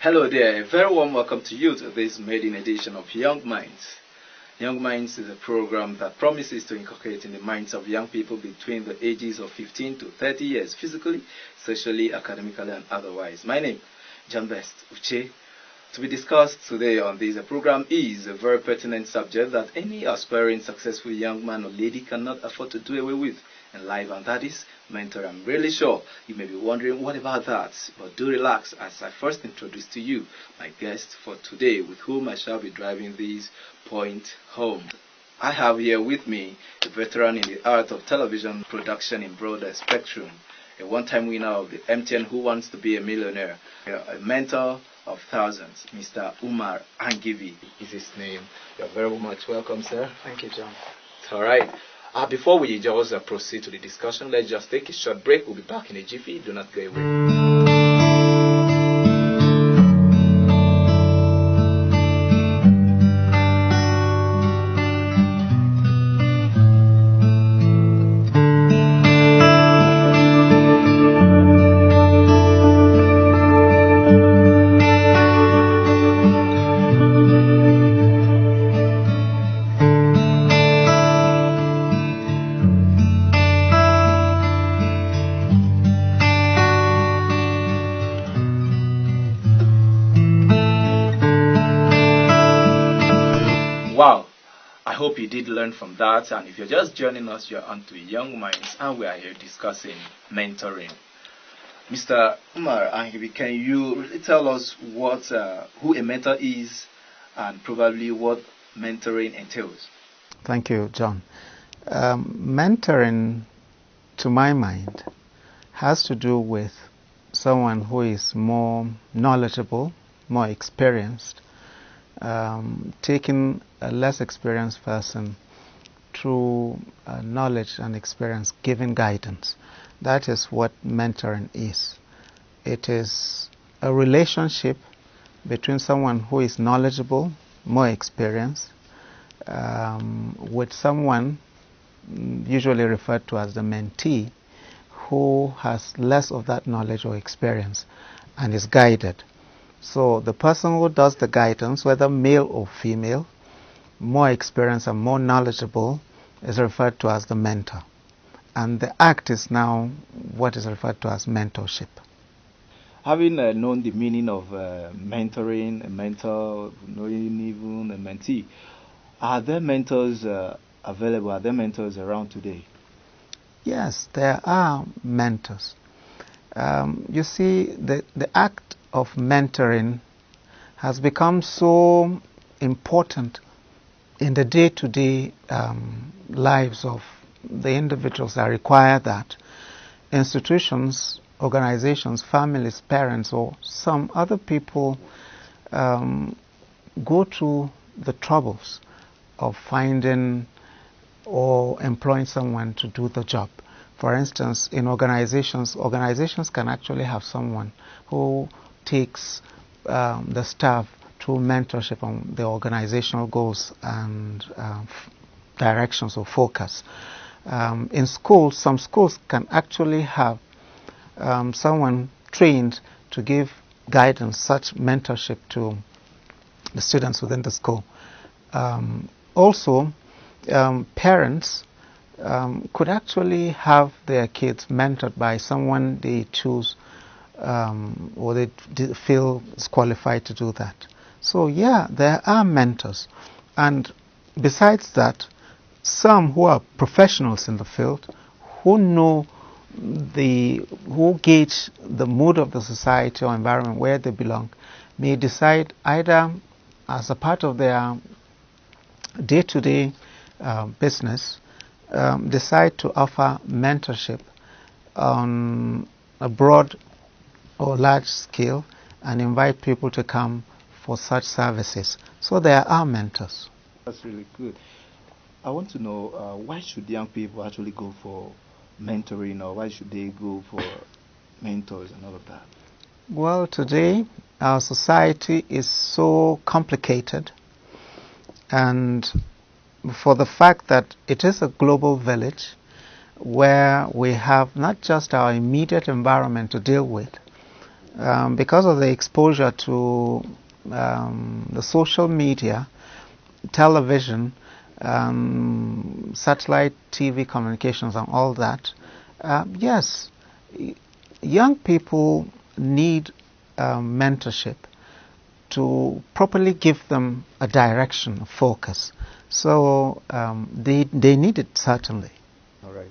Hello there, a very warm welcome to you to this maiden edition of Young Minds. Young Minds is a program that promises to inculcate in the minds of young people between the ages of 15 to 30 years, physically, socially, academically, and otherwise. My name, John Best Uche. To be discussed today on this program is a very pertinent subject that any aspiring successful young man or lady cannot afford to do away with in life, and that is mentor. I'm really sure you may be wondering what about that, but do relax as I first introduce to you my guest for today, with whom I shall be driving this point home. I have here with me a veteran in the art of television production in broader spectrum, a one-time winner of the MTN Who Wants to Be a Millionaire, a mentor of thousands. Mr. Umar Angibi is his name. You're very much welcome, sir. Thank you, John. All right. Before we just proceed to the discussion, let's just take a short break. We'll be back in a jiffy. Do not go away. Wow, I hope you did learn from that, and if you're just joining us, you're on to Young Minds, and we are here discussing mentoring. Mr. Umar Angibi, can you really tell us who a mentor is and probably what mentoring entails? Thank you, John. Mentoring, to my mind, has to do with someone who is more knowledgeable, more experienced, taking a less experienced person through knowledge and experience, giving guidance. That is what mentoring is. It is a relationship between someone who is knowledgeable, more experienced, with someone usually referred to as the mentee, who has less of that knowledge or experience and is guided. So the person who does the guidance, whether male or female, more experienced and more knowledgeable, is referred to as the mentor. And the act is now what is referred to as mentorship. Having known the meaning of mentoring, a mentor, knowing even a mentee, are there mentors available? Are there mentors around today? Yes, there are mentors. You see, the act of mentoring has become so important in the day-to-day lives of the individuals that require that. Institutions, organizations, families, parents, or some other people go through the troubles of finding or employing someone to do the job. For instance, in organizations can actually have someone who takes the staff through mentorship on the organizational goals and directions or focus. In schools, some schools can actually have someone trained to give guidance, such mentorship to the students within the school. Also, parents could actually have their kids mentored by someone they choose or they feel is qualified to do that. So yeah, there are mentors. And besides that, some who are professionals in the field, who know who gauge the mood of the society or environment where they belong, may decide either as a part of their day-to-day business, decide to offer mentorship on a broad or large scale and invite people to come for such services. So there are mentors. That's really good. I want to know, why should young people actually go for mentoring, or why should they go for mentors and all of that? Well, today our society is so complicated, and for the fact that it is a global village where we have not just our immediate environment to deal with, because of the exposure to the social media, television, satellite TV communications and all that, yes, young people need mentorship to properly give them a direction, a focus. So they need it, certainly. All right.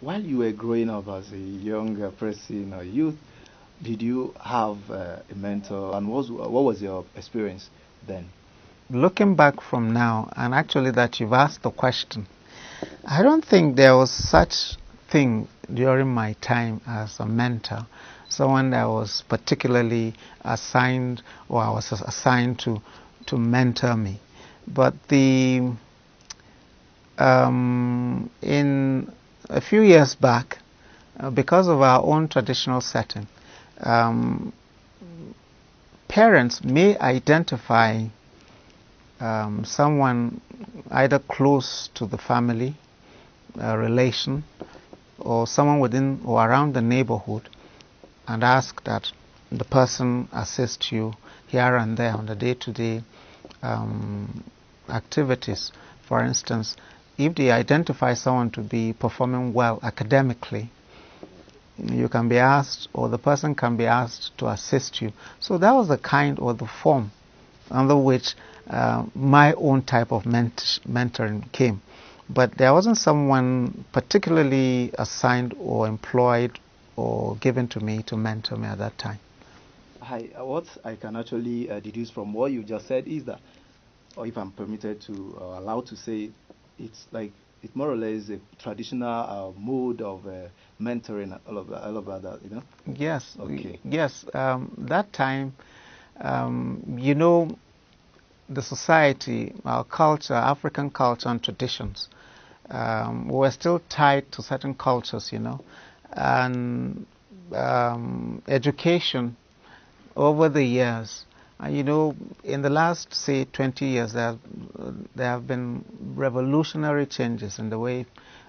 While you were growing up as a young person or youth, did you have a mentor, and what was your experience then? Looking back from now, and actually that you've asked the question, I don't think there was such thing during my time as a mentor, someone that was particularly assigned, or I was assigned to mentor me. But in a few years back, because of our own traditional setting, parents may identify someone either close to the family, a relation, or someone within or around the neighborhood, and ask that the person assist you here and there on the day-to-day activities. For instance, if they identify someone to be performing well academically, you can be asked, or the person can be asked to assist you. So that was the kind or the form under which my own type of mentoring came. But there wasn't someone particularly assigned or employed or given to me to mentor me at that time. What I can actually deduce from what you just said is that, or if I'm permitted to, allowed to say, it's like it's more or less a traditional mode of mentoring, all of that, you know? Yes. Okay. Yes. That time, you know, the society, our culture, African culture and traditions, were still tied to certain cultures, you know, and education over the years. You know, in the last, say, 20 years, there have been revolutionary changes in the way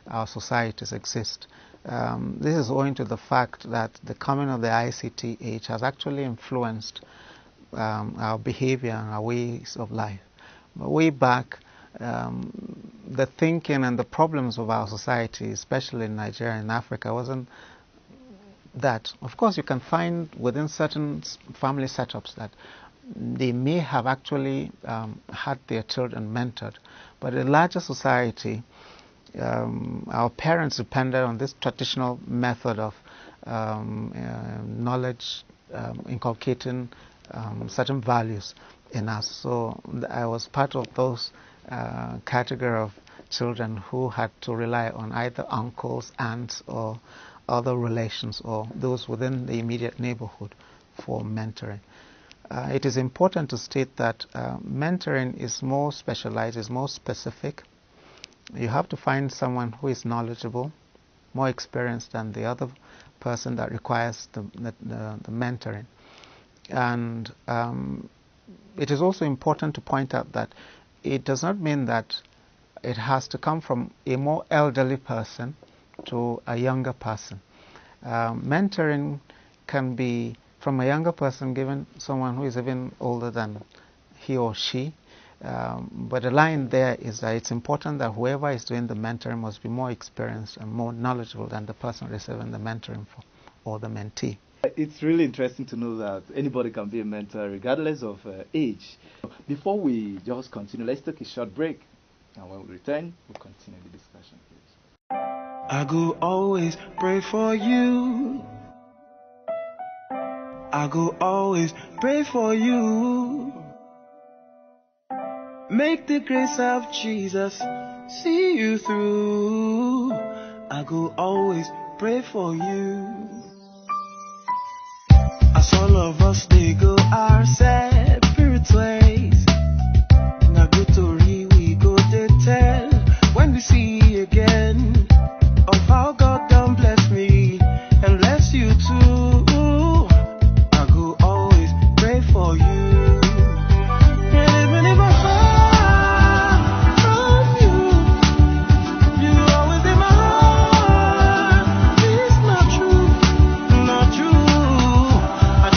our societies exist. This is owing to the fact that the coming of the ICT age has actually influenced our behavior and our ways of life. But way back, the thinking and the problems of our society, especially in Nigeria and Africa, wasn't that. Of course, you can find within certain family setups that they may have actually had their children mentored, but in larger society, our parents depended on this traditional method of knowledge, inculcating certain values in us. So I was part of those category of children who had to rely on either uncles, aunts, or other relations, or those within the immediate neighborhood for mentoring. It is important to state that mentoring is more specialized, is more specific. You have to find someone who is knowledgeable, more experienced than the other person that requires the mentoring. And it is also important to point out that it does not mean that it has to come from a more elderly person to a younger person. Mentoring can be from a younger person given someone who is even older than he or she. But the line there is that it's important that whoever is doing the mentoring must be more experienced and more knowledgeable than the person receiving the mentoring or the mentee. It's really interesting to know that anybody can be a mentor regardless of age. Before we just continue, let's take a short break. And when we return, we'll continue the discussion, please. I go always pray for you. I go always pray for you. Make the grace of Jesus see you through. I go always pray for you. As all of us they go our separate ways. Now good story we go to tell when we see again of how God done bless me and bless you too. I go always pray for you. And even if I'm far from you, you always in my heart. It's not true, not true. I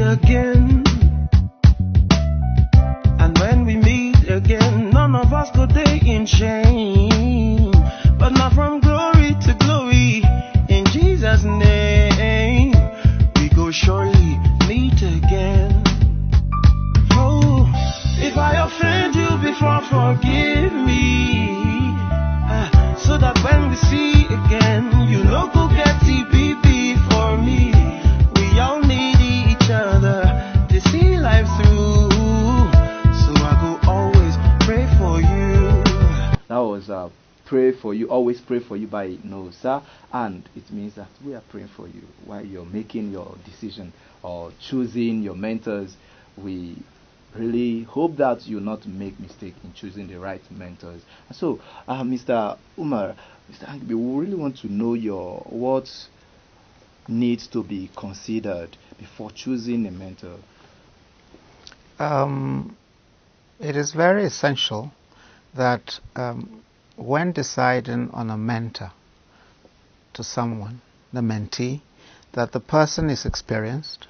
again. And when we meet again, none of us go day in shame. But now from glory to glory, in Jesus' name, we go surely meet again. Oh, if I offend you before, forgive me. So that when we see again, you know go get TPP for me. We all need each other to see life through. So I go always pray for you. That was Pray For You, Always Pray For You by Nosa. And it means that we are praying for you while you're making your decision or choosing your mentors. We really hope that you not make mistake in choosing the right mentors. So, Mr. Umar, Mr. Angibi, we really want to know what needs to be considered before choosing a mentor. It is very essential that when deciding on a mentor to someone, the mentee, that the person is experienced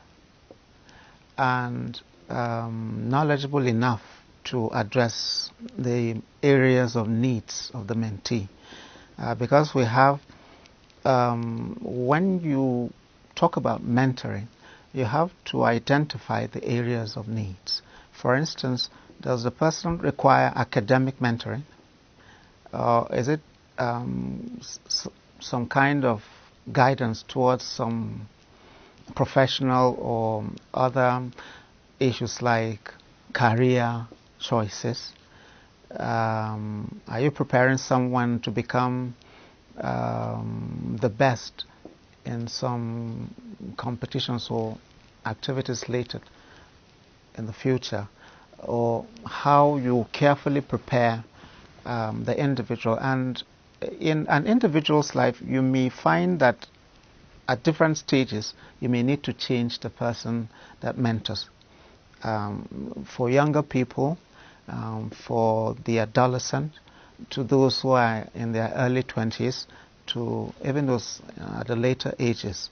and knowledgeable enough to address the areas of needs of the mentee. Because we have, when you talk about mentoring, you have to identify the areas of needs. For instance, does the person require academic mentoring? Is it some kind of guidance towards some professional or other issues like career choices? Are you preparing someone to become the best in some competitions or activities later in the future? Or how you carefully prepare the individual? And in an individual's life, you may find that at different stages you may need to change the person that mentors. For younger people, for the adolescent, to those who are in their early 20s, to even those at the later ages,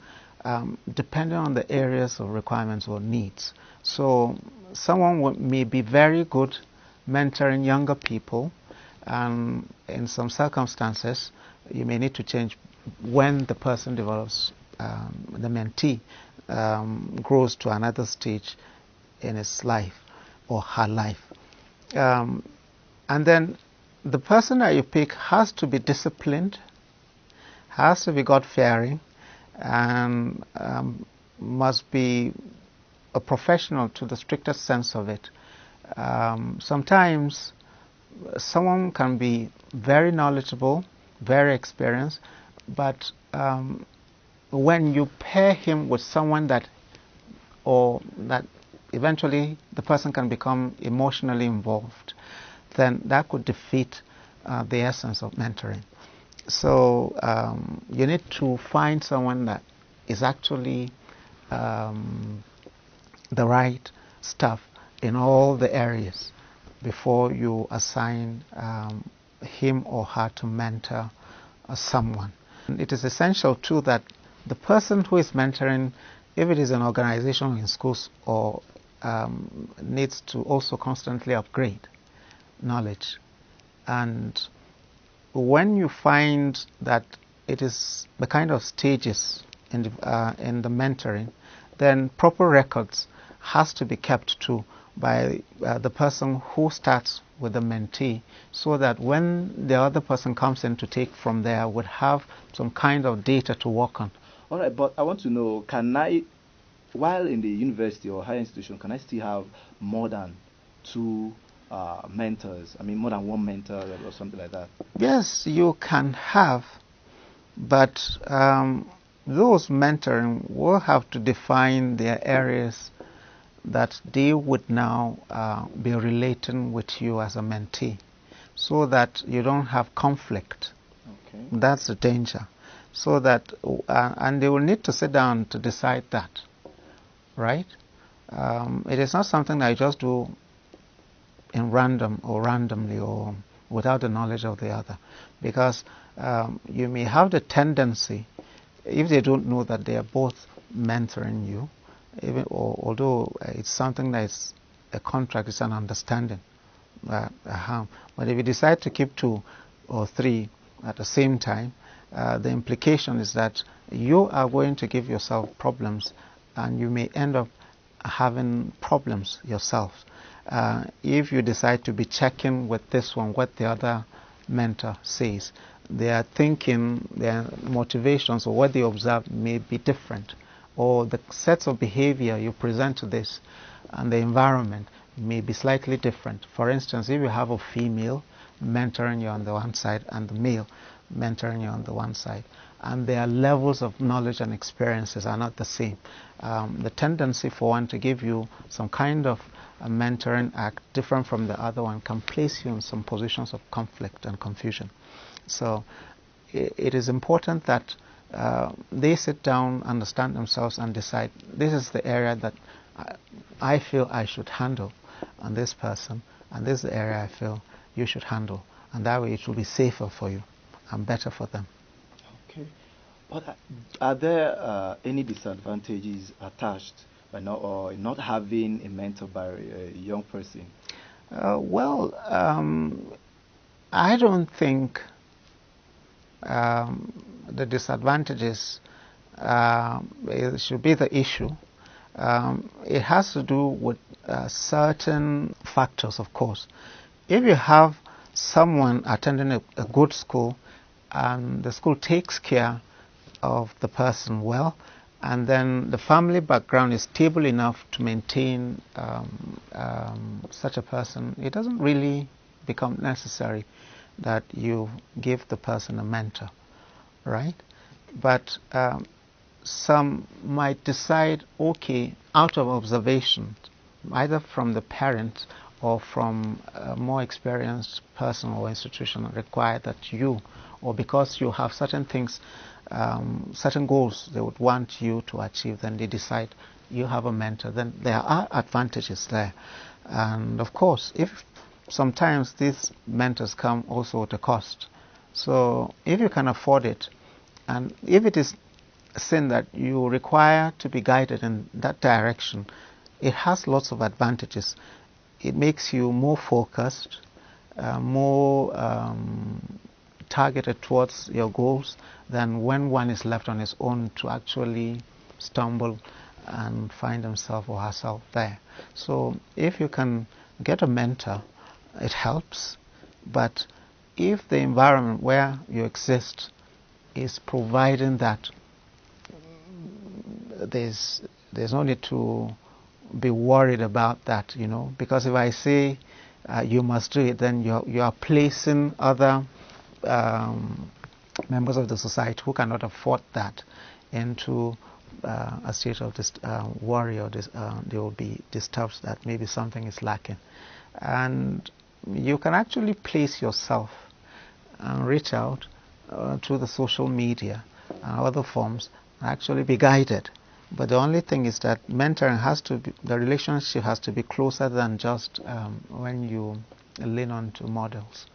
depending on the areas of requirements or needs. So someone may be very good mentoring younger people, and in some circumstances you may need to change when the person develops, the mentee grows to another stage in his life or her life. And then the person that you pick has to be disciplined, has to be God-fearing, and must be a professional to the strictest sense of it. Sometimes someone can be very knowledgeable, very experienced, but when you pair him with someone that eventually the person can become emotionally involved, then that could defeat the essence of mentoring. So you need to find someone that is actually the right stuff in all the areas before you assign him or her to mentor someone. It is essential too that the person who is mentoring, if it is an organization in schools, or needs to also constantly upgrade knowledge. And when you find that it is the kind of stages in the mentoring, then proper records has to be kept too by the person who starts with the mentee, so that when the other person comes in to take from there, would have some kind of data to work on. All right, but I want to know, can I, while in the university or higher institution, can I still have more than two mentors? I mean, more than one mentor or something like that? Yes, you can have, but those mentoring will have to define their areas that they would now be relating with you as a mentee, so that you don't have conflict. Okay. That's the danger. So that, and they will need to sit down to decide that, right? It is not something that you just do in randomly or without the knowledge of the other, because you may have the tendency, if they don't know that they are both mentoring you, although it's something that is a contract, it's an understanding. But if you decide to keep 2 or 3 at the same time, the implication is that you are going to give yourself problems, and you may end up having problems yourself. If you decide to be checking with this one what the other mentor says, their thinking, their motivations, or what they observe may be different, or the sets of behavior you present to this and the environment may be slightly different. For instance, if you have a female mentoring you on the one side and the male mentoring you on the one side, and their levels of knowledge and experiences are not the same, the tendency for one to give you some kind of a mentoring act different from the other one can place you in some positions of conflict and confusion. So it is important that they sit down, understand themselves, and decide, this is the area that I feel I should handle on this person, and this is the area I feel you should handle, and that way it will be safer for you and better for them. Okay. But are there any disadvantages attached by not having a mentor by a young person? I don't think the disadvantages it should be the issue. It has to do with certain factors, of course. If you have someone attending a good school, and the school takes care of the person well, and then the family background is stable enough to maintain such a person, it doesn't really become necessary that you give the person a mentor, right? But some might decide, okay, out of observation, either from the parent or from a more experienced person or institution, require that you, or because you have certain things, certain goals they would want you to achieve, then they decide you have a mentor, then there are advantages there. And of course, if sometimes these mentors come also at a cost. So if you can afford it, and if it is a sin that you require to be guided in that direction, it has lots of advantages. It makes you more focused, more targeted towards your goals than when one is left on his own to actually stumble and find himself or herself there. So if you can get a mentor, it helps. But if the environment where you exist is providing that, there's no need to be worried about that, because if I say you must do it, then you are placing other members of the society who cannot afford that into a state of worry, or they will be disturbed that maybe something is lacking. And you can actually place yourself and reach out to the social media and other forms and actually be guided. But the only thing is that mentoring the relationship has to be closer than just when you lean on to models.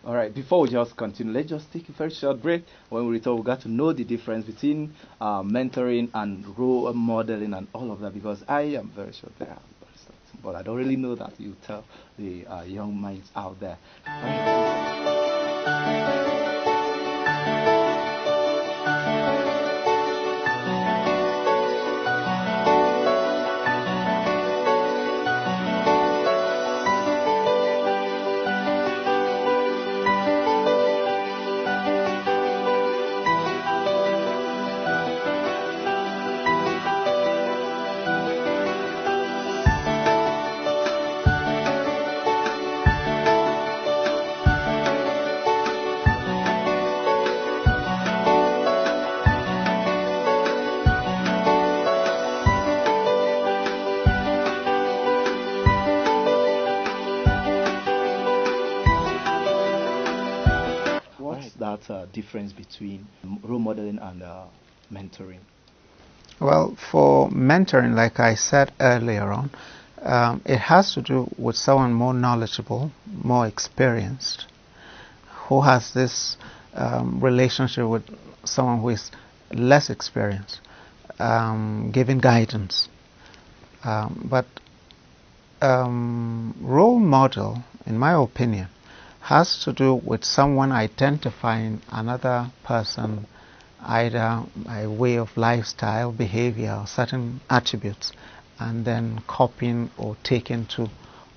All right, before we just continue, let's just take a very short break. When we return, we got to know the difference between mentoring and role modeling and all of that, because I am very sure there are, but I don't really know that. You tell the young minds out there. Difference between role modeling and mentoring? Well, for mentoring, like I said earlier on, it has to do with someone more knowledgeable, more experienced, who has this relationship with someone who is less experienced. giving guidance. But role model, in my opinion, has to do with someone identifying another person either by way of lifestyle, behavior, or certain attributes, and then copying or taking to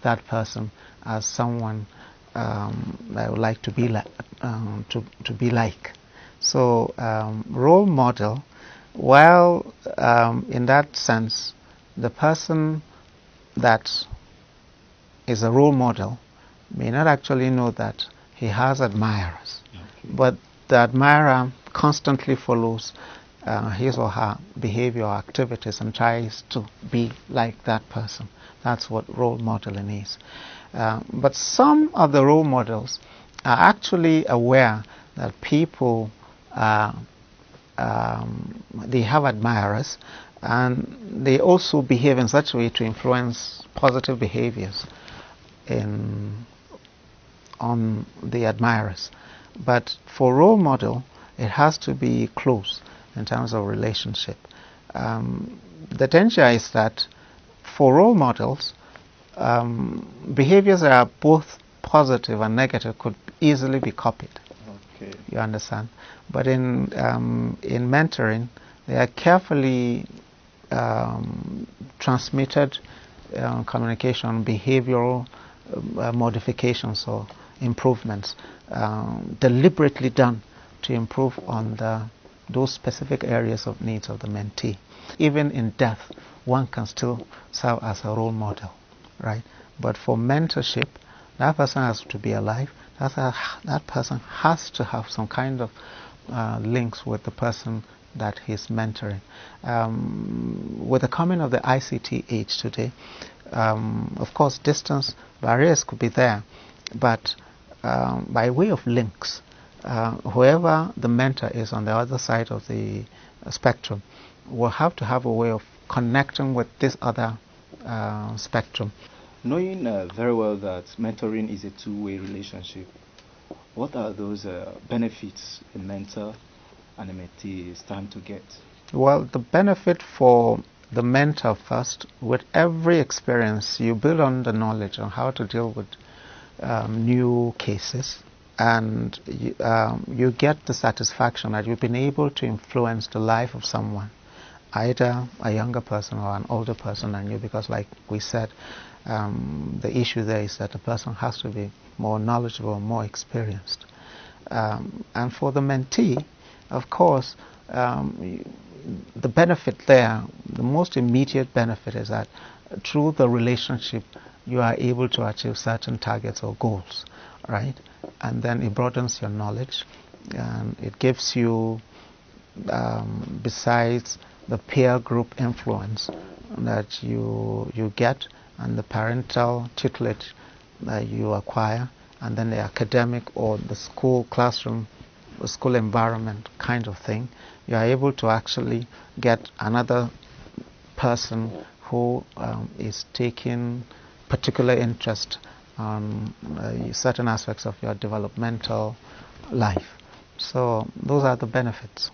that person as someone I would like to be like. To be like. So role model, while in that sense, the person that is a role model may not actually know that he has admirers, but the admirer constantly follows his or her behavior or activities and tries to be like that person. That's what role modeling is. But some of the role models are actually aware that people they have admirers, and they also behave in such a way to influence positive behaviors on the admirers. But for role model, it has to be close in terms of relationship. The danger is that for role models, behaviors that are both positive and negative could easily be copied. Okay. You understand? But in mentoring, they are carefully transmitted communication, behavioral modifications or improvements, deliberately done to improve on those specific areas of needs of the mentee. Even in death, one can still serve as a role model, right? But for mentorship, that person has to be alive. That person has to have some kind of links with the person that he's mentoring. With the coming of the ICT age today, of course, distance barriers could be there, but by way of links, whoever the mentor is on the other side of the spectrum will have to have a way of connecting with this other spectrum. Knowing very well that mentoring is a two-way relationship, what are those benefits a mentor and a mentee stand to get? Well, the benefit for the mentor first, with every experience, you build on the knowledge on how to deal with new cases, and you get the satisfaction that you've been able to influence the life of someone, either a younger person or an older person than you, because like we said, the issue there is that the person has to be more knowledgeable, more experienced. And for the mentee, of course, the benefit there, the most immediate benefit is that through the relationship you are able to achieve certain targets or goals, right? And then it broadens your knowledge, and it gives you, besides the peer group influence that you get, and the parental tutelage that you acquire, and then the academic or the school classroom, the school environment kind of thing, you are able to actually get another person who is taking particular interest on certain aspects of your developmental life. So those are the benefits.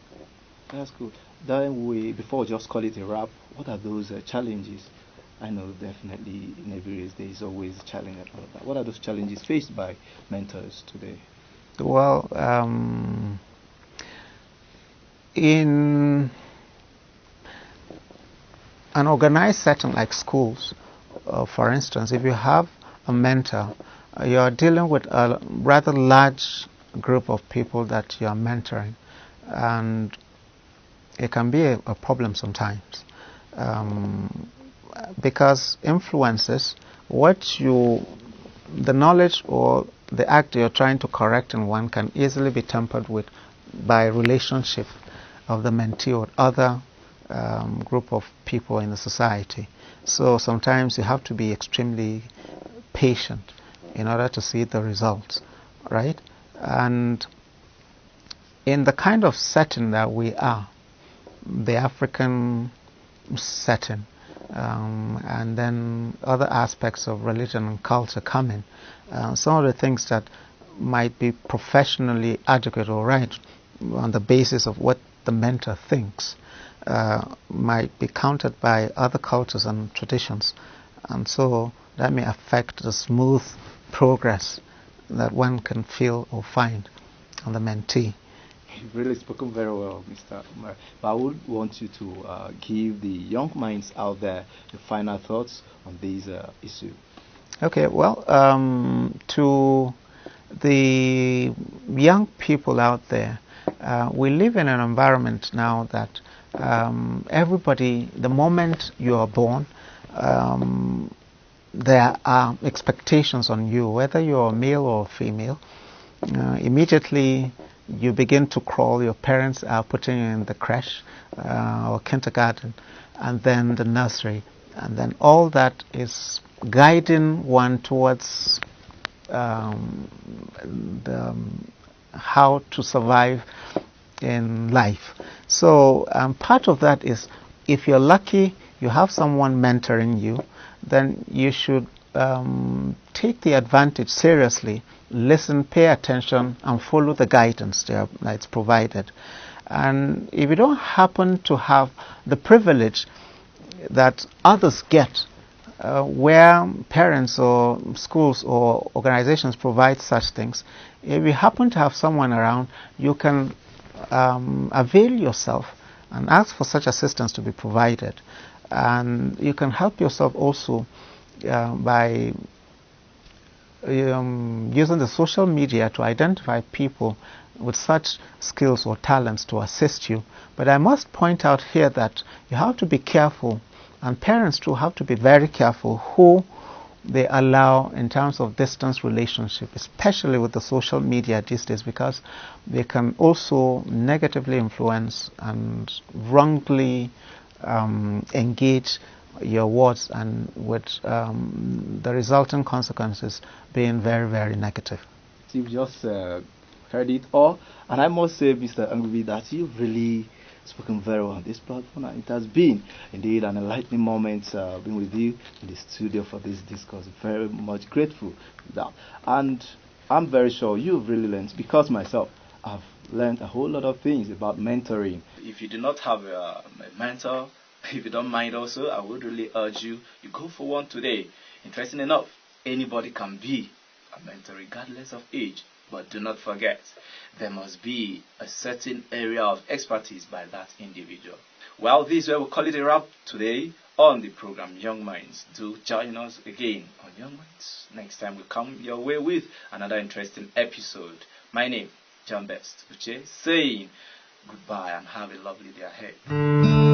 That's good. Then before we just call it a wrap, what are those challenges? I know definitely in every race there is always a challenge about that. What are those challenges faced by mentors today? Well, in an organized setting like schools, for instance, if you have a mentor, you are dealing with a rather large group of people that you are mentoring, and it can be a problem sometimes, because influences the knowledge or the act you're trying to correct in one can easily be tampered with by relationship of the mentee or other group of people in the society. So sometimes you have to be extremely patient in order to see the results, right? And in the kind of setting that we are, the African setting, and then other aspects of religion and culture come in, some of the things that might be professionally adequate or right on the basis of what the mentor thinks might be countered by other cultures and traditions, and so that may affect the smooth progress that one can feel or find on the mentee. You've really spoken very well, Mr. Umar. But I would want you to give the young minds out there the final thoughts on this issue. Okay, well, to the young people out there, we live in an environment now that everybody, the moment you are born, there are expectations on you, whether you're a male or female. Immediately you begin to crawl, your parents are putting you in the creche or kindergarten, and then the nursery, and then all that is guiding one towards how to survive in life. So part of that is, if you're lucky, you have someone mentoring you, then you should take the advantage seriously, listen, pay attention, and follow the guidance that's provided. And if you don't happen to have the privilege that others get, where parents or schools or organizations provide such things, if you happen to have someone around, you can avail yourself and ask for such assistance to be provided. And you can help yourself also by using the social media to identify people with such skills or talents to assist you. But I must point out here that you have to be careful, and parents too have to be very careful who they allow in terms of distance relationship, especially with the social media these days, because they can also negatively influence and wrongly engage your words, and with the resulting consequences being very, very negative. You've just heard it all, and I must say, Mr. Angibi, that you've really spoken very well on this platform, and it has been indeed an enlightening moment being with you in the studio for this discourse. Very much grateful for that, and I'm very sure you've really learned, because myself, I've learned a whole lot of things about mentoring. If you do not have a mentor, if you don't mind also, I would really urge you go for one today. Interesting enough, anybody can be a mentor regardless of age. But do not forget, there must be a certain area of expertise by that individual. Well, this is where we'll call it a wrap today on the program Young Minds. Do join us again on Young Minds. Next time we'll come your way with another interesting episode. My name, John Best Uche, saying goodbye and have a lovely day ahead.